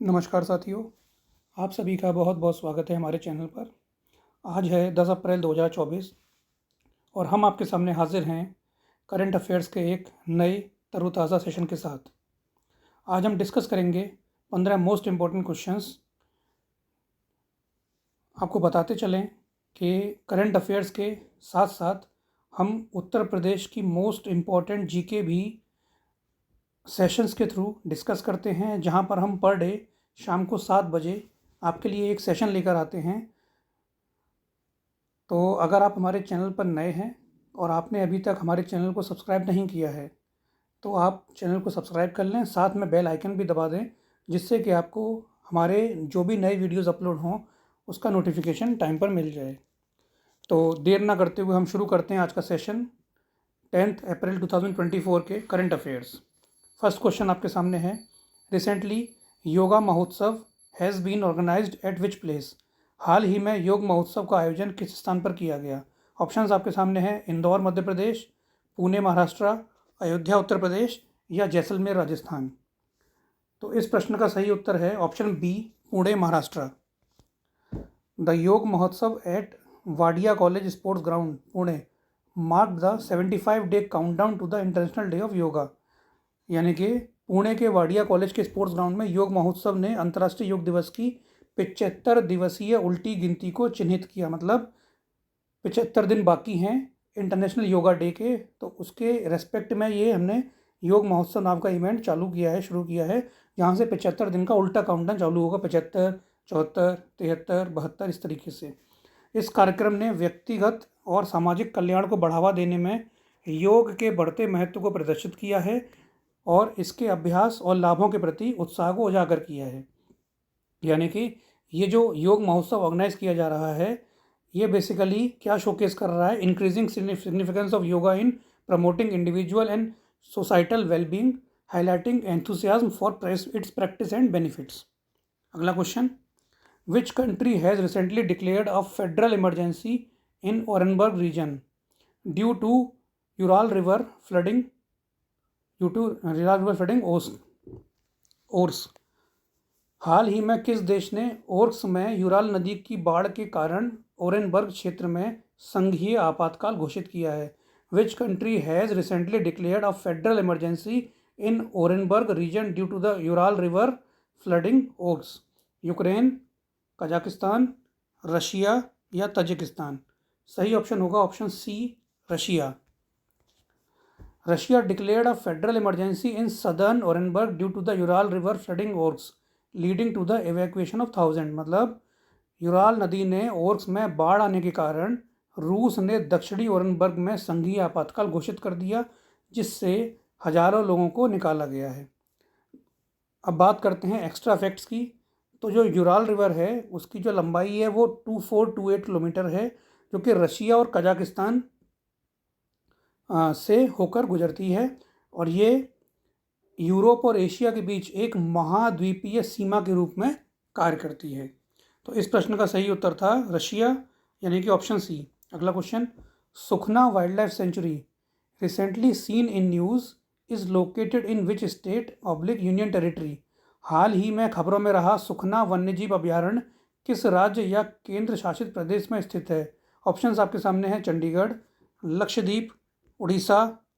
नमस्कार साथियों, आप सभी का बहुत बहुत स्वागत है हमारे चैनल पर। आज है 10 अप्रैल 2024 और हम आपके सामने हाजिर हैं करंट अफेयर्स के एक नए तरोताज़ा सेशन के साथ। आज हम डिस्कस करेंगे 15 मोस्ट इम्पॉर्टेंट क्वेश्चंस। आपको बताते चलें कि करंट अफेयर्स के साथ साथ हम उत्तर प्रदेश की मोस्ट इम्पॉर्टेंट जीके भी सेशंस के थ्रू डिस्कस करते हैं, जहां पर हम पर डे शाम को 7 बजे आपके लिए एक सेशन लेकर आते हैं। तो अगर आप हमारे चैनल पर नए हैं और आपने अभी तक हमारे चैनल को सब्सक्राइब नहीं किया है, तो आप चैनल को सब्सक्राइब कर लें, साथ में बेल आइकन भी दबा दें, जिससे कि आपको हमारे जो भी नए वीडियोस अपलोड हों उसका नोटिफिकेशन टाइम पर मिल जाए। तो देर ना करते हुए हम शुरू करते हैं आज का सेशन 10 अप्रैल 2024 के करंट अफेयर्स। फर्स्ट क्वेश्चन आपके सामने है, रिसेंटली योगा महोत्सव has been organised at which place? हाल ही में योग महोत्सव का आयोजन किस स्थान पर किया गया? ऑप्शंस आपके सामने हैं, इंदौर मध्य प्रदेश, पुणे महाराष्ट्र, अयोध्या उत्तर प्रदेश या जैसलमेर राजस्थान। तो इस प्रश्न का सही उत्तर है option B, Pune Maharashtra. The Yog Mahotsav at Wadia college sports ground Pune mark the 75 day countdown to the international day of yoga. यानी कि पुणे के वाडिया कॉलेज के स्पोर्ट्स ग्राउंड में योग महोत्सव ने अंतर्राष्ट्रीय योग दिवस की 75 दिवसीय उल्टी गिनती को चिन्हित किया। मतलब 75 दिन बाकी हैं इंटरनेशनल योगा डे के, तो उसके रेस्पेक्ट में ये हमने योग महोत्सव नाम का इवेंट चालू किया है, शुरू किया है, जहाँ से 75 दिन का उल्टा काउंटडाउन चालू होगा। 75, 74, 73, 72 इस तरीके से। इस कार्यक्रम ने व्यक्तिगत और सामाजिक कल्याण को बढ़ावा देने में योग के बढ़ते महत्व को प्रदर्शित किया है और इसके अभ्यास और लाभों के प्रति उत्साह को उजागर किया है। यानी कि ये जो योग महोत्सव ऑर्गेनाइज किया जा रहा है, ये बेसिकली क्या शोकेस कर रहा है? Increasing significance of yoga in promoting individual and societal wellbeing, highlighting enthusiasm for its practice and benefits. अगला question, which country has recently declared a federal emergency in Orenburg region due to Ural river flooding ores? हाल ही में किस देश ने ores में Ural नदी की बाढ़ के कारण ओरेनबर्ग क्षेत्र में संघीय आपातकाल घोषित किया है? Which country has recently declared a federal emergency in Orenburg region due to the Ural river flooding Orsk? Ukraine, Kazakhstan, Russia या तजिकिस्तान? सही ऑप्शन होगा option C, Russia. Russia declared a federal emergency in southern Orenburg due to the Ural river flooding Orsk leading to the evacuation of 1000। मतलब Ural नदी ने ores में बाढ़ आने के कारण रूस ने दक्षिणी ओरेनबर्ग में संघीय आपातकाल घोषित कर दिया, जिससे हजारों लोगों को निकाला गया है। अब बात करते हैं एक्स्ट्रा फैक्ट्स की। तो जो यूराल रिवर है उसकी जो लंबाई है वो 2428 किलोमीटर है, जो कि रशिया और कजाकिस्तान से होकर गुजरती है और ये यूरोप और एशिया के बीच एक महाद्वीपीय सीमा के रूप में कार्य करती है। तो इस प्रश्न का सही उत्तर था रशिया, यानी कि ऑप्शन सी। अगला question, Sukhna wildlife sanctuary recently seen in news is located in which state oblique union territory? हाल ही में खबरों में रहा सुखना वन्यजीव अभ्यारण्य किस राज्य या केंद्र शासित प्रदेश में स्थित है? ऑप्शंस आपके सामने हैं, चंडीगढ़, लक्षद्वीप, उड़ीसा,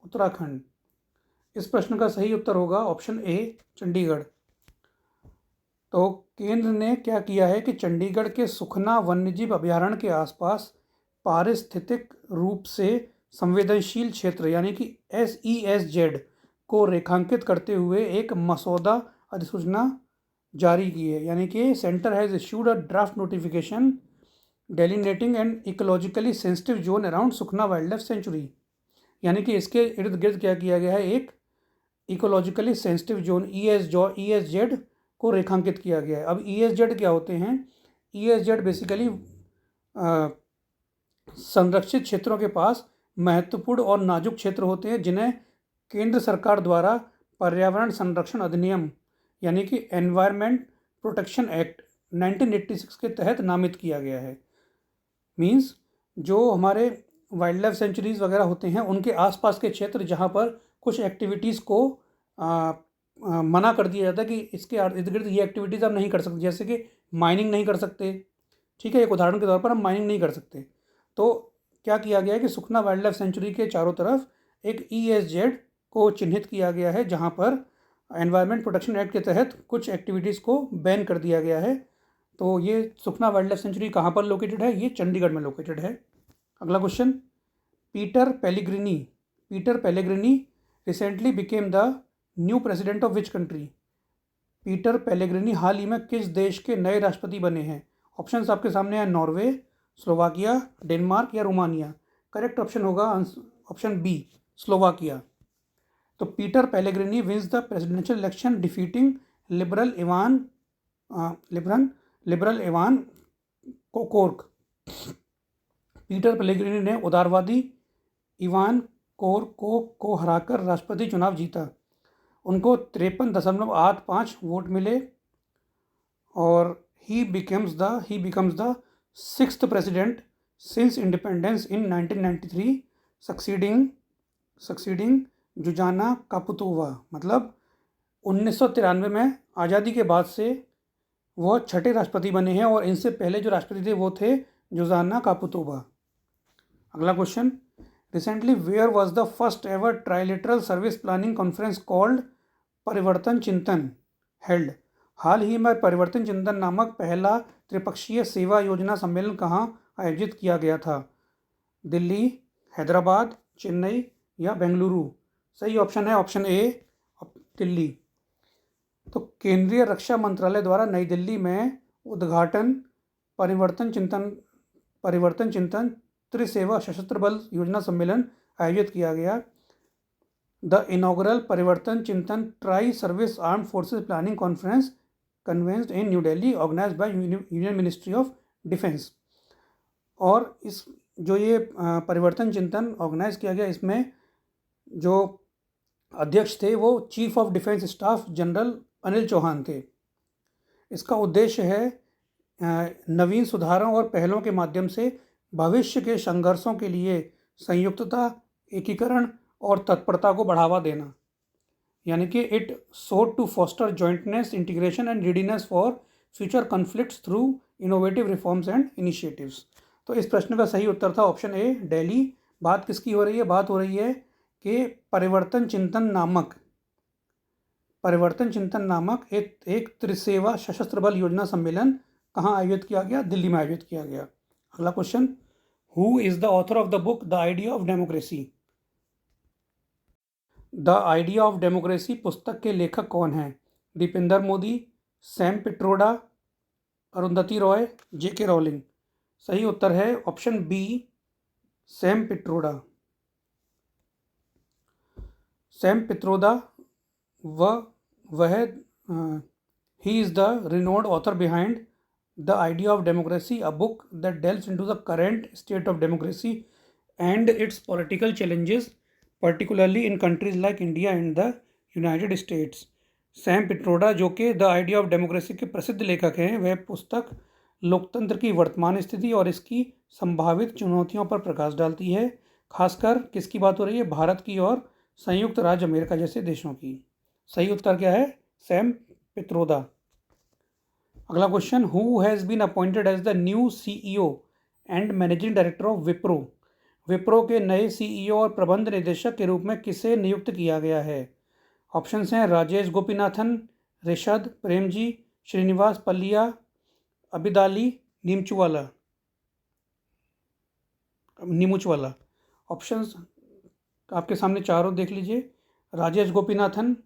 उत्तराखंड। इस प्रश्न का सही उत्तर होगा ऑप्शन ए, चंडीगढ़। तो केंद्र ने क्या किया है कि चंडीगढ़ के सुखना वन्यजीव अभ्यारण्य के आसपास पारिस्थितिक रूप से संवेदनशील क्षेत्र यानी कि SESZ को रेखांकित करते हुए एक मसौदा अधिसूचना जारी की है। यानी कि centre has issued a draft notification delineating and ecologically sensitive zone around Sukhna wildlife sanctuary. यानी कि इसके इर्द गिर्द क्या किया गया है, एक इकोलॉजिकली सेंसिटिव जोन ESZ को रेखांकित किया गया है। अब ESZ क्या होते हैं? ESZ बेसिकली संरक्षित क्षेत्रों के पास महत्वपूर्ण और नाजुक क्षेत्र होते हैं, जिन्हें केंद्र सरकार द्वारा पर्यावरण संरक्षण अधिनियम यानी कि एनवायरमेंट प्रोटेक्शन एक्ट 1986 के तहत नामित किया गया है। मीन्स जो हमारे वाइल्ड लाइफ सेंचुरीज वगैरह होते हैं उनके आसपास के क्षेत्र जहाँ पर कुछ एक्टिविटीज़ को मना कर दिया जाता है कि इसके इर्द गिर्द ये एक्टिविटीज़ आप नहीं कर सकते, जैसे कि माइनिंग नहीं कर सकते। ठीक है, एक उदाहरण के तौर पर हम माइनिंग नहीं कर सकते। तो क्या किया गया है कि सुखना वाइल्ड लाइफ सेंचुरी के चारों तरफ एक ESZ को चिन्हित किया गया है, जहाँ पर एनवायरनमेंट प्रोटेक्शन एक्ट के तहत कुछ एक्टिविटीज़ को बैन कर दिया गया है। तो ये सुखना वाइल्ड लाइफ सेंचुरी कहाँ पर लोकेटेड है? ये चंडीगढ़ में लोकेटेड है। अगला question, Peter Pellegrini recently became the new president of which country? Peter Pellegrini हाल ही में किस देश के नए राष्ट्रपति बने हैं? ऑप्शंस आपके सामने हैं, नॉर्वे, स्लोवाकिया, डेनमार्क या रोमानिया। करेक्ट ऑप्शन होगा ऑप्शन बी, स्लोवाकिया। तो Peter Pellegrini wins the presidential election defeating liberal Ivan Korcok. Peter Pellegrini ने उदारवादी इवान कोरकोक को हराकर राष्ट्रपति चुनाव जीता। उनको 53.85 वोट मिले और ही becomes the 6th president since independence in 1993, succeeding Zuzana Caputova. मतलब 1993 में आज़ादी के बाद से वो छठे राष्ट्रपति बने हैं और इनसे पहले जो राष्ट्रपति थे वो थे जुजाना कापुतोवा। अगला question, recently where was the first ever trilateral service planning conference called Parivartan Chintan held? हाल ही में परिवर्तन चिंतन नामक पहला त्रिपक्षीय सेवा योजना सम्मेलन कहाँ आयोजित किया गया था? दिल्ली, हैदराबाद, चेन्नई या बेंगलुरु? सही ऑप्शन है ऑप्शन ए, दिल्ली। तो केंद्रीय रक्षा मंत्रालय द्वारा नई दिल्ली में उद्घाटन परिवर्तन चिंतन त्रिसेवा सशस्त्र बल योजना सम्मेलन आयोजित किया गया। The inaugural Parivartan Chintan tri service armed forces planning conference convened in New Delhi organised by union ministry of defence. और इस जो ये परिवर्तन चिंतन ऑर्गेनाइज किया गया, इसमें जो अध्यक्ष थे वो chief of defence staff general Anil Chauhan थे। इसका उद्देश्य है नवीन सुधारों और पहलों के माध्यम से भविष्य के संघर्षों के लिए संयुक्तता, एकीकरण और तत्परता को बढ़ावा देना। यानी कि it sought to foster jointness, integration and readiness for future conflicts through innovative reforms and initiatives. तो इस प्रश्न का सही उत्तर था ऑप्शन ए, दिल्ली। बात किसकी हो रही है? बात हो रही है कि परिवर्तन चिंतन नामक एक त्रिसेवा सशस्त्र बल योजना सम्मेलन कहाँ आयोजित किया गया? दिल्ली में आयोजित किया गया। अगला question, who is the author of the book the idea of democracy? The idea of democracy पुस्तक के लेखक कौन हैं? Dipendra Modi, Sam Pitroda, Arundhati Roy, JK Rowling. सही उत्तर है option B, Sam Pitroda. Sam Pitroda he is the renowned author behind The Idea of Democracy, a book that delves into the current state of democracy and its political challenges, particularly in countries like India and the United States. Sam Pitroda जो कि the idea of democracy के प्रसिद्ध लेखक हैं, वह पुस्तक लोकतंत्र की वर्तमान स्थिति और इसकी संभावित चुनौतियों पर प्रकाश डालती है। खासकर किसकी बात हो रही है? भारत की और संयुक्त राज्य अमेरिका जैसे देशों की। सही उत्तर क्या है? सैम पित्रोदा। अगला question, who has been appointed as the new CEO and managing director of Wipro? Wipro के नए CEO और प्रबंध निदेशक के रूप में किसे नियुक्त किया गया है? ऑप्शंस हैं, राजेश गोपीनाथन, ऋषद प्रेमजी, श्रीनिवास पल्लिया, अबिदाली नीमुचवाला। ऑप्शंस आपके सामने चारों देख लीजिए, राजेश गोपीनाथन,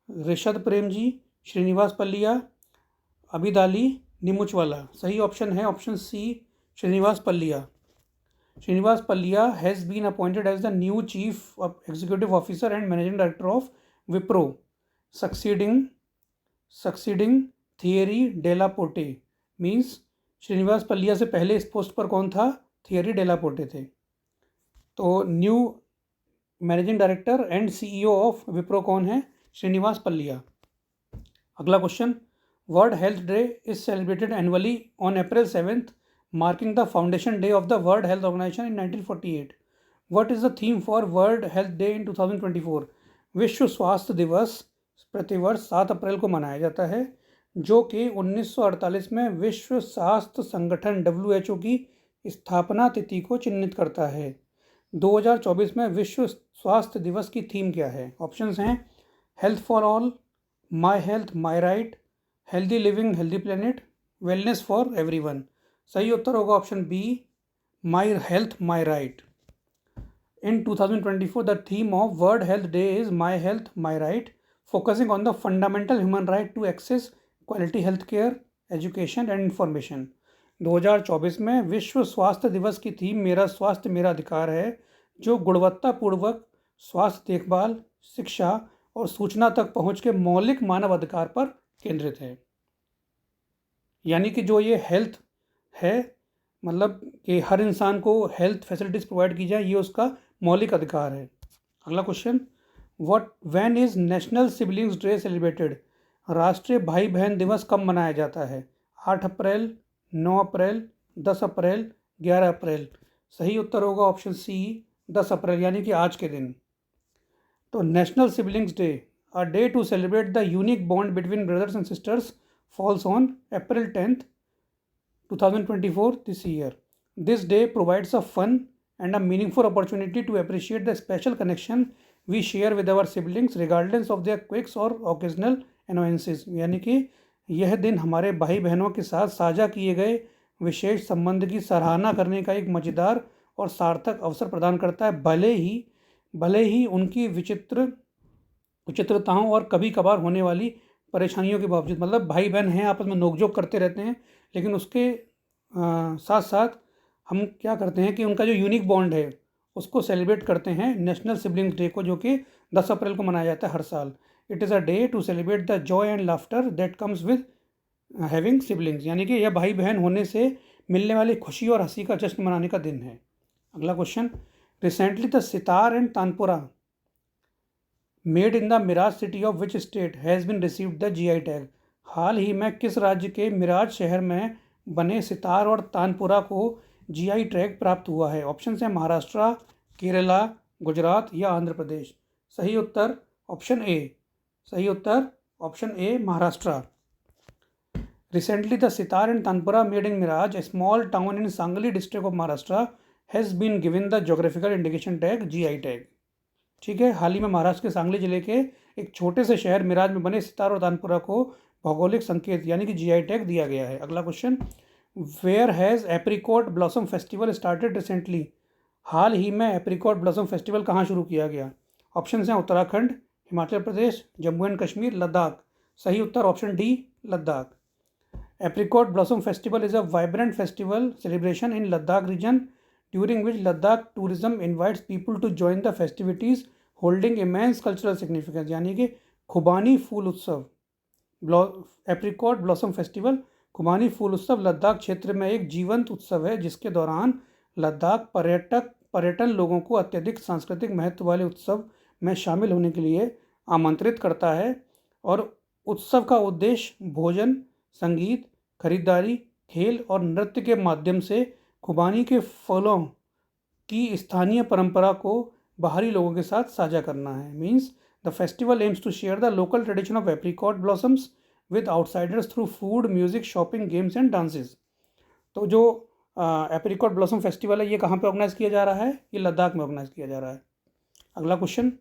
ऋषद प्रेमजी, श्रीनिवास पल्लिया, अबिदाली नीमुचवाला। सही ऑप्शन है option C, Srinivas Pallia. Srinivas Pallia has been appointed as the new chief executive officer and managing director of Wipro, succeeding Thierry Delaporte. Means Srinivas Pallia से पहले इस पोस्ट पर कौन था? थियरी डेला पोर्टे थे। तो new managing director and CEO of Wipro कौन है? श्रीनिवास पल्लिया। अगला question, world health day is celebrated annually on April 7th, marking the foundation day of the world health organisation in 1948. What is the theme for World Health Day in 2024? विश्व स्वास्थ्य दिवस प्रतिवर्ष 7 अप्रैल को मनाया जाता है, जो कि 1948 में विश्व स्वास्थ्य संगठन WHO की स्थापना तिथि को चिन्हित करता है। 2024 में विश्व स्वास्थ्य दिवस की थीम क्या है? ऑप्शंस हैं health for all, my health my right, healthy living healthy planet, wellness for everyone. सही उत्तर होगा option B, my health my right. In 2024, the theme of World Health Day is My Health, My Right, focusing on the fundamental human right to access quality health care, education and information. 2024 में विश्व स्वास्थ्य दिवस की theme मेरा स्वास्थ्य मेरा अधिकार है, जो गुणवत्तापूर्वक स्वास्थ्य देखभाल, शिक्षा और सूचना तक पहुंच के मौलिक मानव अधिकार पर केंद्रित है। यानी कि जो ये हेल्थ है, मतलब कि हर इंसान को हेल्थ फैसिलिटीज़ प्रोवाइड की जाए, ये उसका मौलिक अधिकार है। अगला question, when is national siblings day celebrated? राष्ट्रीय भाई बहन दिवस कब मनाया जाता है? 8 अप्रैल, 9 अप्रैल, 10 अप्रैल, 11 अप्रैल। सही उत्तर होगा ऑप्शन सी, 10 अप्रैल, यानी कि आज के दिन। तो national siblings day, a day to celebrate the unique bond between brothers and sisters, falls on April 10th, 2024 this year. This day provides a fun and a meaningful opportunity to appreciate the special connection we share with our siblings regardless of their quirks or occasional annoyances. यानी कि यह दिन हमारे भाई बहनों के साथ साझा किए गए विशेष संबंध की सराहना करने का एक मज़ेदार और सार्थक अवसर प्रदान करता है, भले ही उनकी विचित्रताओं और कभी कभार होने वाली परेशानियों के बावजूद। मतलब भाई बहन हैं, आपस में नोकझोंक करते रहते हैं, लेकिन उसके साथ साथ हम क्या करते हैं कि उनका जो यूनिक बॉन्ड है उसको सेलिब्रेट करते हैं नेशनल सिबलिंग्स डे को, जो कि 10 अप्रैल को मनाया जाता है हर साल। It is a day to celebrate the joy and laughter that comes with having siblings, यानी कि यह भाई बहन होने से मिलने वाली खुशी और हंसी का जश्न मनाने का दिन है। अगला question, recently the sitar and tanpura made in the Miraj city of which state has been received the GI tag? हाल ही में किस राज्य के मिराज शहर में बने सितार और तानपुरा को GI टैग प्राप्त हुआ है? ऑप्शन है महाराष्ट्र, केरला, गुजरात या आंध्र प्रदेश। सही उत्तर ऑप्शन ए, सही उत्तर option A, Maharashtra. Recently the sitar and tanpura made in Miraj, a small town in Sangli district of Maharashtra, has been given the geographical indication tag GI tag. ठीक है, हाल ही में महाराष्ट्र के सांगली जिले के एक छोटे से शहर मिराज में बने सितार और तानपुरा को भौगोलिक संकेत यानी कि GI टैग दिया गया है। अगला question, where has apricot blossom festival started recently? हाल ही में एप्रिकॉट ब्लॉसम फेस्टिवल कहाँ शुरू किया गया? ऑप्शन हैं उत्तराखंड, हिमाचल प्रदेश, जम्मू एंड कश्मीर, लद्दाख। सही उत्तर option D, Ladakh. Apricot blossom festival is a vibrant festival celebration in Ladakh region, during which Ladakh tourism invites people to join the festivities holding immense cultural significance। यानी कि खुबानी फूल उत्सव, एप्रिकॉट ब्लॉसम फेस्टिवल खुबानी फूल उत्सव लद्दाख क्षेत्र में एक जीवंत उत्सव है, जिसके दौरान लद्दाख पर्यटन लोगों को अत्यधिक सांस्कृतिक महत्व वाले उत्सव में शामिल होने के लिए आमंत्रित करता है। और उत्सव का उद्देश्य भोजन, संगीत, खरीदारी, खेल और नृत्य के माध्यम से खुबानी के फलों की स्थानीय परंपरा को बाहरी लोगों के साथ साझा करना है। Means the festival aims to share the local tradition of apricot blossoms with outsiders through food, music, shopping, games and dances. तो जो एप्रिकॉट ब्लॉसम फेस्टिवल है, ये कहाँ पे ऑर्गेनाइज किया जा रहा है? ये लद्दाख में ऑर्गेनाइज किया जा रहा है। अगला question,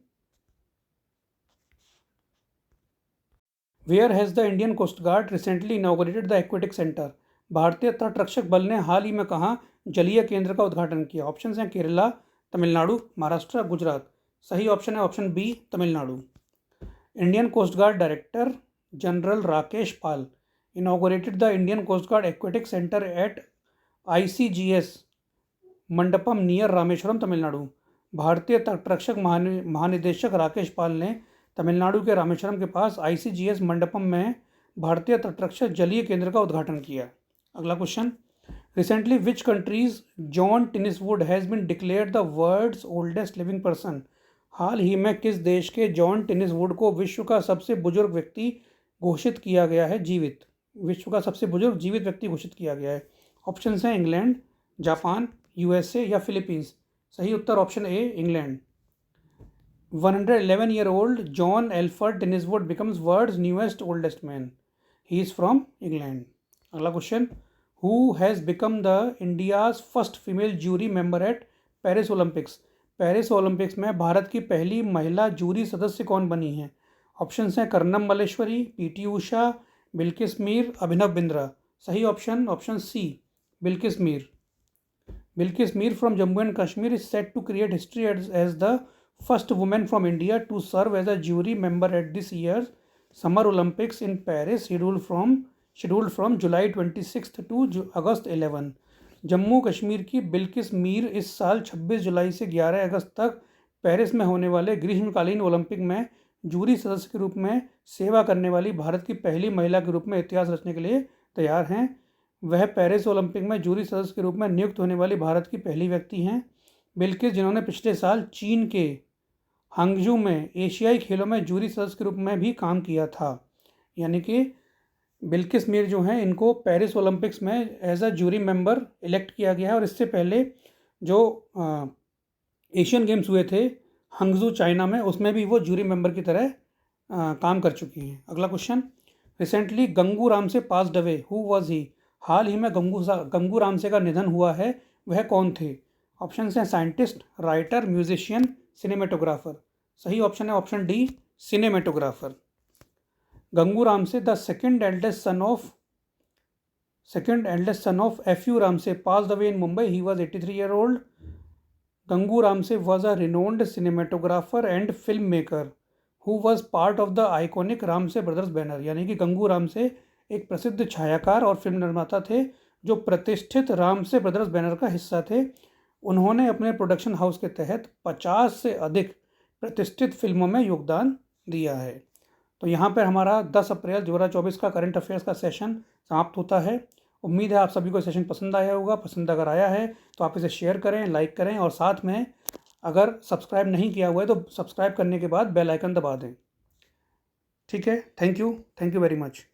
where has the Indian coast guard recently inaugurated the aquatic centre? भारतीय तटरक्षक बल ने हाल ही में कहाँ जलीय केंद्र का उद्घाटन किया? ऑप्शन हैं केरला, तमिलनाडु, महाराष्ट्र, गुजरात। सही ऑप्शन है option B, Tamil Nadu. Indian coast guard director general Rakesh Pal inaugurated the Indian coast guard aquatic centre at ICGS Mandapam near Rameswaram, Tamil Nadu. भारतीय तटरक्षक महानिदेशक राकेश पाल ने तमिलनाडु के रामेश्वरम के पास ICGS मंडपम में भारतीय तटरक्षक जलीय केंद्र का उद्घाटन किया। अगला question, recently which countries John Tinniswood has been declared the world's oldest living person? हाल ही में किस देश के जॉन टिनिसवुड को विश्व का सबसे बुजुर्ग व्यक्ति घोषित किया गया है? विश्व का सबसे बुजुर्ग जीवित व्यक्ति घोषित किया गया है। ऑप्शन हैं इंग्लैंड, जापान, USA या फिलीपींस। सही उत्तर option A, England. 111-year-old John Alfred Denniswood becomes world's newest oldest man. He is from England. अगला question, who has become the India's first female jury member at Paris Olympics? Paris Olympics में भारत की पहली महिला jury सदस्य कौन बनी है? Options हैं कर्नम मल्लेश्वरी, पीटी उषा, बिल्किस मीर, अभिनव बिंद्रा। सही option C, Bilkis Mir. Bilkis Mir from Jammu and Kashmir is set to create history as the first woman from India to serve as a jury member at this year's Summer Olympics in Paris, scheduled from July 26th to August 11। Jammu Kashmir की बिल्किस मीर इस साल 26 जुलाई से 11 अगस्त तक Paris में होने वाले ग्रीष्मकालीन Olympic में जूरी सदस्य के रूप में सेवा करने वाली भारत की पहली महिला के रूप में इतिहास रचने के लिए तैयार हैं। वह पेरिस ओलंपिक में जूरी सदस्य के रूप में नियुक्त होने वाली भारत की पहली व्यक्ति हैं। बिल्किस, जिन्होंने पिछले साल चीन के हांगजू में एशियाई खेलों में जूरी सदस्य के रूप में भी काम किया था। यानी कि बिल्किस मीर जो हैं, इनको पेरिस ओलंपिक्स में as a jury member elect किया गया है और इससे पहले जो एशियन गेम्स हुए थे हांगजू चाइना में, उसमें भी वो जूरी मेंबर की तरह काम कर चुकी हैं। अगला question, recently Gangu Ramsay passed away, who was he? हाल ही में गंगू रामसे का निधन हुआ है, वह कौन थे? ऑप्शन हैं साइंटिस्ट, राइटर, म्यूजिशियन, सिनेमेटोग्राफर। सही ऑप्शन है option D, cinematographer. Gangu Ramsay the second eldest son of F U. Ramsay passed away in Mumbai. He was 83-year-old. Gangu Ramse was a renowned cinematographer and filmmaker who was part of the iconic Ramse Brothers banner। यानी कि Gangu Ramsay एक प्रसिद्ध छायाकार और film निर्माता थे जो प्रतिष्ठित Ramsay brothers banner का हिस्सा थे। उन्होंने अपने प्रोडक्शन हाउस के तहत 50 से अधिक प्रतिष्ठित फिल्मों में योगदान दिया है। तो यहाँ पर हमारा 10 अप्रैल 2024 का करंट अफेयर्स का सेशन समाप्त होता है। उम्मीद है आप सभी को सेशन पसंद आया होगा। पसंद अगर आया है तो आप इसे शेयर करें, लाइक करें और साथ में अगर सब्सक्राइब नहीं किया हुआ है तो सब्सक्राइब करने के बाद बेल आइकन दबा दें। ठीक है, थैंक यू वेरी मच।